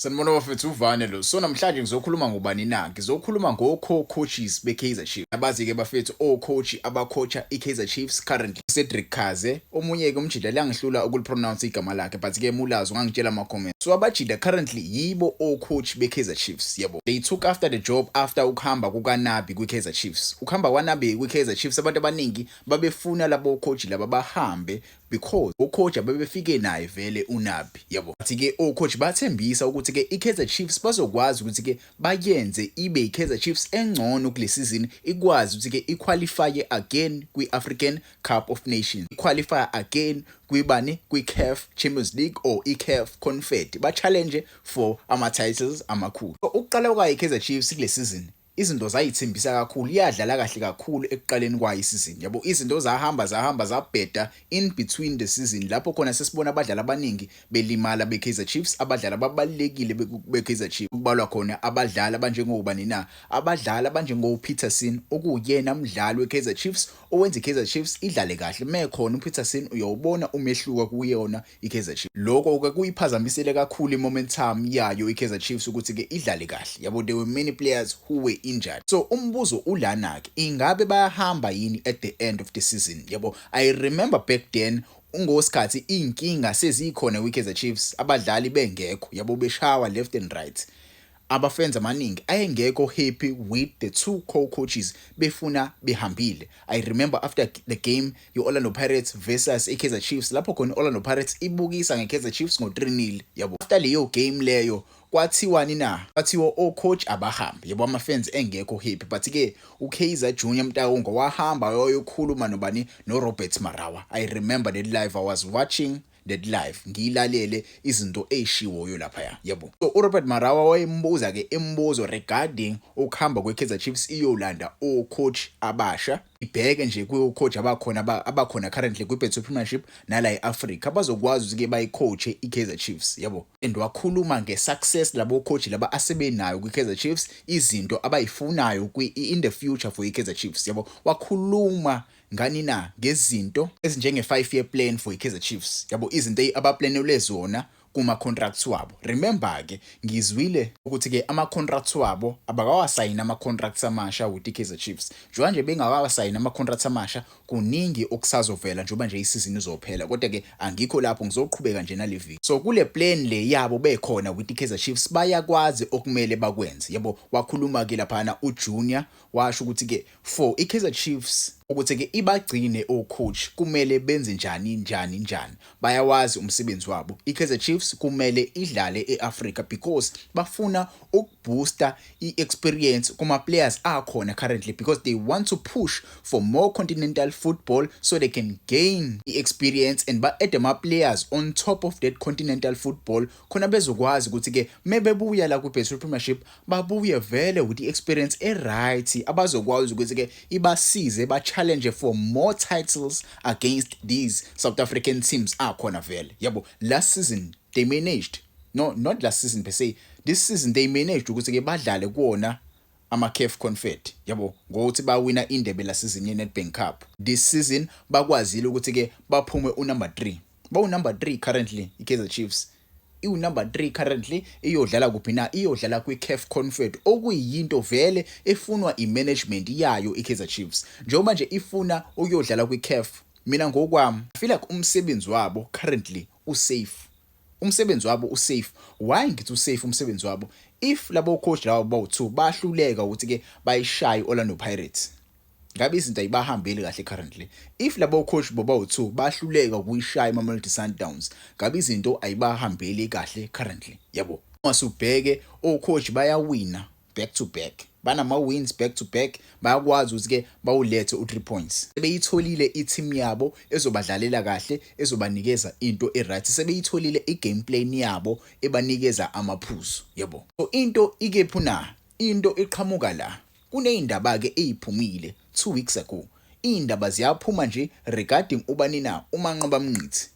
Sanibona bafethu uvane lo. So namhlanje ngizokhuluma ngobani na? Ngizokhuluma ngo-co-coaches be-Kaizer Chiefs. Abazi-ke bafethu o-coach abacoacha i-Kaizer Chiefs currently. Cedric Kaze, omunye-ke umjida langihlula ukulipronounce igama lakhe, but-ke Mulazo ngangitshela ama-comments. So abajida currently yibo o-coach be-Kaizer Chiefs, yabo. They took after the job after ukuhamba kukaNabi kwi-Kaizer Chiefs. Ukuhamba kwaNabi kwi-Kaizer Chiefs abantu abaningi babefuna labo coach laba bahambe because o-coach abebefike naye vele uNabi, yabo. Bathi-ke o-coach bathembisa ukuthi-ke i-Kaizer Chiefs bazokwazi ukuthi-ke bayenze ibe i-Kaizer Chiefs engcono kule season, ikwazi ukuthi-ke iqualify again kwi-African Cup of Nations, iqualify again kwi-CAF Champions League or i-CAF Confed, ba-challenge for ama-titles amakhulu. So ukuqala kwayo i-Kaizer Chiefs kule season izinto zayithembisa kakhulu, iyadlala kahle kakhulu ekuqaleni kwayo isizini, yabo. Izinto zahamba zabheda in between the season, lapho khona sesibona abadlali abaningi belimala be-Kaizer Chiefs, abadlali ababalekile be-Kaizer Chiefs, kubalwa khona abadlali abanjengobani na, abadlali abanjengoPeterson, okuyena umdlali we-Kaizer Chiefs owenza i-Kaizer Chiefs idlale kahle. Mekhona uPeterson uyawubona umehluka kuyona i-Kaizer Chiefs. Lokho-ke kuyiphazamisele kakhulu i-momentum yayo i-Kaizer Chiefs ukuthi-ke idlale kahle, yabo. There were many players who were injured. So umbuzo ulana-ke, ingabe bayahamba yini at the end of the season, yabo. I remember back then ungosikhathi inkinga sezikhona kwi-Kaizer Chiefs, abadlali bengekho, yabo, beshawa left and right. Abafans amaningi ayengekho happy with the two co-coaches befuna behambile. I remember after the game ye-Orlando Pirates versus i-Kaizer Chiefs, lapho khona i-Orlando Pirates ibukisa nge-Kaizer Chiefs ngo-3-0, yabo. After leyo game leyo kwathiwani na, kwathiwa o-coach abahambe, yabo, ama-fans engekho happy. But-ke uKaizer Junior Mtaungo wahamba yokhuluma nobani, noRobert Marawa. I remember that live, I was watching that live, ngiyilalele izinto eyishiwoyo lapha, yabo. So uRobert Marawa wayembuza-ke imbuzo regarding ukuhamba kwe-Kaizer Chiefs iyolanda o-coach abasha, ibheke nje kuyo-coach abakhona currently kwi-Betway Premiership nala e-Africa abazokwazi ukuthi-ke bayicoache i-Kaizer Chiefs, yabo. And wakhuluma nge-success labo coach laba asebenayo kwi-Kaizer Chiefs, izinto abayifunayo in the future for i-Kaizer Chiefs, yabo. Wakhuluma ngani na ngezinto ezinjenge 5-year plan for i-Kaizer Chiefs, yabo, izinto abaplanele zona kuma-contracts wabo. Remember-ke ngizwile ukuthi-ke ama-contracts wabo abakawasayini ama-contracts amasha with i-Kaizer Chiefs. Njengoba nje bengakawasayini ama-contracts amasha, kuningi okusazovela njengoba nje isizini izophela, kodwa-ke angikho lapho, ngizoqhubeka nje nale video. So kule plan le yabo bekhona with i-Kaizer Chiefs bayakwazi okumele bakwenze, yabo. Wakhuluma-ke laphana uJunior washo ukuthi-ke for i-Kaizer Chiefs ukuthi-ke ibagcine o-coach kumele benze njani. Bayawazi umsebenzi wabo. I-Kaizer Chiefs kumele idlale e-Africa because bafuna ukubooster i-experience kuma-players akhona currently, because they want to push for more continental football so they can gain i-experience and ba-add ama-players on top of that continental football, khona bezokwazi ukuthi-ke mebebuya la kwi-Betway Premiership babuye vele with i-experience e-right, abazokwazi ukuthi-ke ibasize ba-challenge for more titles against these South African teams akhona vele, yabo. Last season they managed, no, not last season per se, this season they managed ukuthi-ke badlale kuwona ama-CAF Confed, yabo, ngokuthi bawina indebe la season ye-Nedbank Cup. This season bakwazile ukuthi-ke baphume unumber 3, bawu-number 3 currently i-Kaizer Chiefs. Iwu-number 3 currently, iyodlala kuphi na, iyodlala kwi-CAF Confed, okuyinto vele efunwa i-management yayo i-Kaizer Chiefs. Njengoba nje ifuna ukuyodlala kwi-CAF, mina ngokwami I feel like umsebenzi wabo currently usafe. Umsebenzi wabo usafe. Why ngithi usafe umsebenzi wabo? If labo coach labo bawu-2 bahluleka ukuthi-ke bayishaye Orlando Pirates, ngabe izinto ayibahambeli kahle currently. If labo coach bawu-2 bahluleka ukuyishaya iMamelodi Sundowns, ngabe izinto ayibahambeli kahle currently, yabo. Masubheke o-coach bayawina back to back, banama-wins back to back, bayakwazi ukuthi-ke bawulethe u-3 points. Sebeyitholile i-team yabo ezobadlalela kahle, ezobanikeza into e-right, sebeyitholile i-game plan yabo ebanikeza amaphuzu, yabo. So into ikephi na, into iqhamuka la, kuney'ndaba-ke eyiphumile 2 weeks ago. Iy'ndaba ziyaphuma nje regarding ubani na, uManqoba Mnqithi.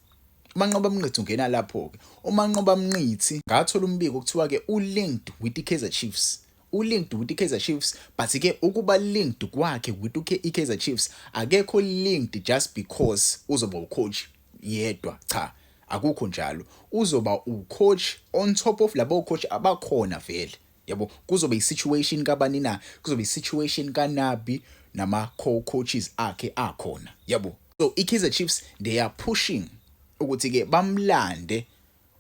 uManqoba Mnqithi ungena lapho-ke, uManqoba Mnqithi ngathola umbiko kuthiwa-ke u-linked with i-Kaizer Chiefs, u-linked with i-Kaizer Chiefs, but-ke ukuba linked kwakhe with i-Kaizer Chiefs akekho linked just because uzoba ucoach yedwa, cha. akukho njalo. Uzoba ucoach on top of labo coach abakhona vele. Yabo, kuzobe isituation kabani na? Kuzobe isituation kaNabi nama co-coaches akhe akhona. Yabo. So iKaizer Chiefs they are pushing ukuthi ke bamlande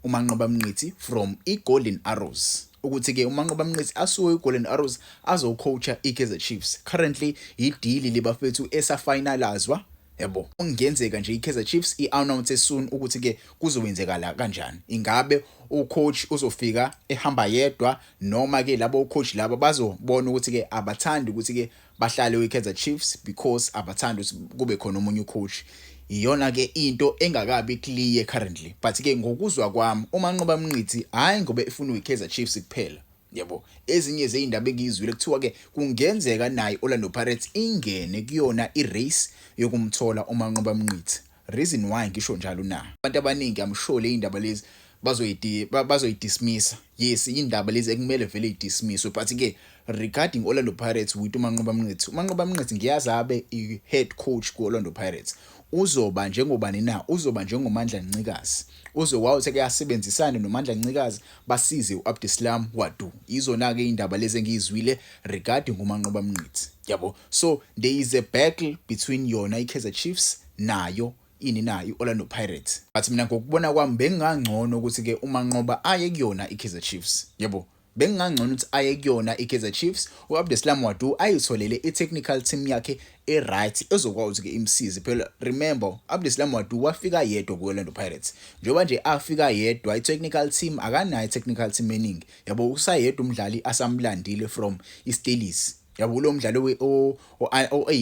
uManqoba Mnqithi from iGolden Arrows. Ukuthi ke uManqoba Mnqithi asuke iGolden Arrows azocoacha iKaizer Chiefs. Currently ideal libafethu esafinalizwa. Yabo, kungenzeka nje iKaizer Chiefs iannounce soon ukuthi ke kuzokwenzekala kanjani. Ingabe ucoach uzofika ehamba yedwa noma ke labo coach laba bazobona ukuthi ke abathandi ukuthi ke bahlale weKaizer Chiefs because abathandi ukuthi kube khona omunye ucoach. Iyona ke into engakabi clear currently, but ke ngokuzwa kwami uManqoba Mnqithi hayi ngoba efuna uyiKaizer Chiefs kuphela. Yabo, ezinye zeindaba engizwile kuthiwa ke kungenzeka naye Orlando Pirates ingene kuyona irace yokumthola uManqoba Mnqithi. Reason why ngisho njalo na abantu abaningi amshole indaba lezi bazoyidismiss. Yes, indaba lezi ekumele vele idismisswe, but ke regarding Orlando Pirates with uManqoba Mnqithi ngiyazi abe i-head coach ku-Orlando Pirates. Uzoba njengobani na? Uzoba njengoMandla Ncikazi. Uzokwazi ukuyasebenzisana noMandla Ncikazi basize uAbdeslam Wadu. Izona ke indaba lezi engizwile regarding uManqoba Mnqithi. Yabo. So there is a battle between yona iKaizer Chiefs nayo nayo Orlando Pirates. But mina ngokubona kwami bengangcono ukuthi ke uManqoba aye kuyona iKaizer Chiefs. Yabo. Bengangcono ukuthi aye kuyona iKaizer Chiefs, uAbdeslam Wadu ayitholele itechnical team yakhe right ezokwazi ke imsize. Phela remember uAbdeslam Wadu wafika yedwa kuOrlando Pirates. Njoba nje afika yedwa itechnical team akanayo itechnical team eningi. Yabo, usayedwa umdlali asamlandile from iSteelers. Yabo, lo mdlali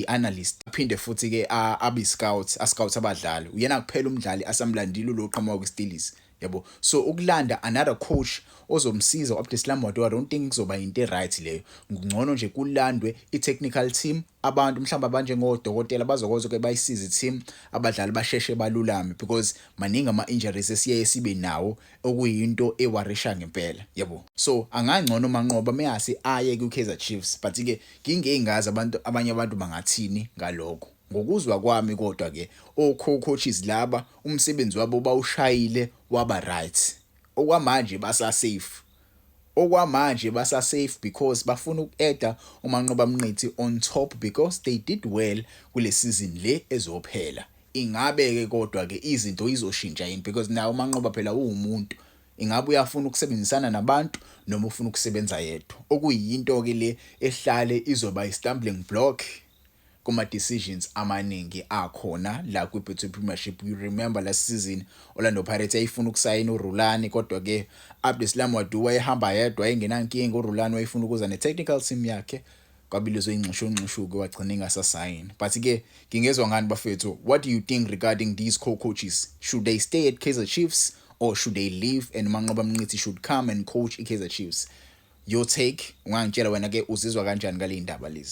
analyst aphinde futhi ke abi scouts abadlali. Uyena kuphela umdlali asamlandile lo qhamuka kweSteelers. Yabo, so ukulanda another coach ozomsiza uAbdeslam Wadu, I don't think kuzoba into right leyo. Ngcono nje kulandwe itechnical team, abantu mhlawumbe abanje ngodokotela bazokwazi ke bayisize team, abadlali basheshe balulame because maningi ama injuries esiye sibe nawo okuyinto ewarisha ngempela. Yabo, so angangcono uManqoba meyase aye kuKaizer Chiefs, but ke ngingengazi abanye abantu bangathini ngalokho. Ngokuzwa kwami kodwa ke co-coaches laba umsebenzi wabo bawushayile waba right. Okwamanje basa safe because bafuna ukueda uManqoba Mnqithi on top because they did well kule season le ezophela. Ingabe ke kodwa ke izinto izoshintsha yini because nawo uManqoba phela uwumuntu. Ingabe uyafuna ukusebenzisana nabantu noma ufuna ukusebenza yedwa. Okuyinto ke le ehlale izoba i-stumbling block kuma decisions amaningi akhona la kwiBetway Premiership. You remember last season Orlando Pirates ayifuna ukusayina uRulani kodwa ke Abdeslam Wadu wayehamba yedwa engenankinga. uRulani wayefuna ukuza netechnical team yakhe kwabilizwe ingxisho wagcina engasasayini. But ke ngingezwa ngani bafethu, what do you think regarding these co-coaches? Should they stay at Kaizer Chiefs or should they leave and Manqoba Mnqithi should come and coach iKaizer Chiefs? Your take, ungangitshela wena ke uzizwa kanjani ngale indaba lezi?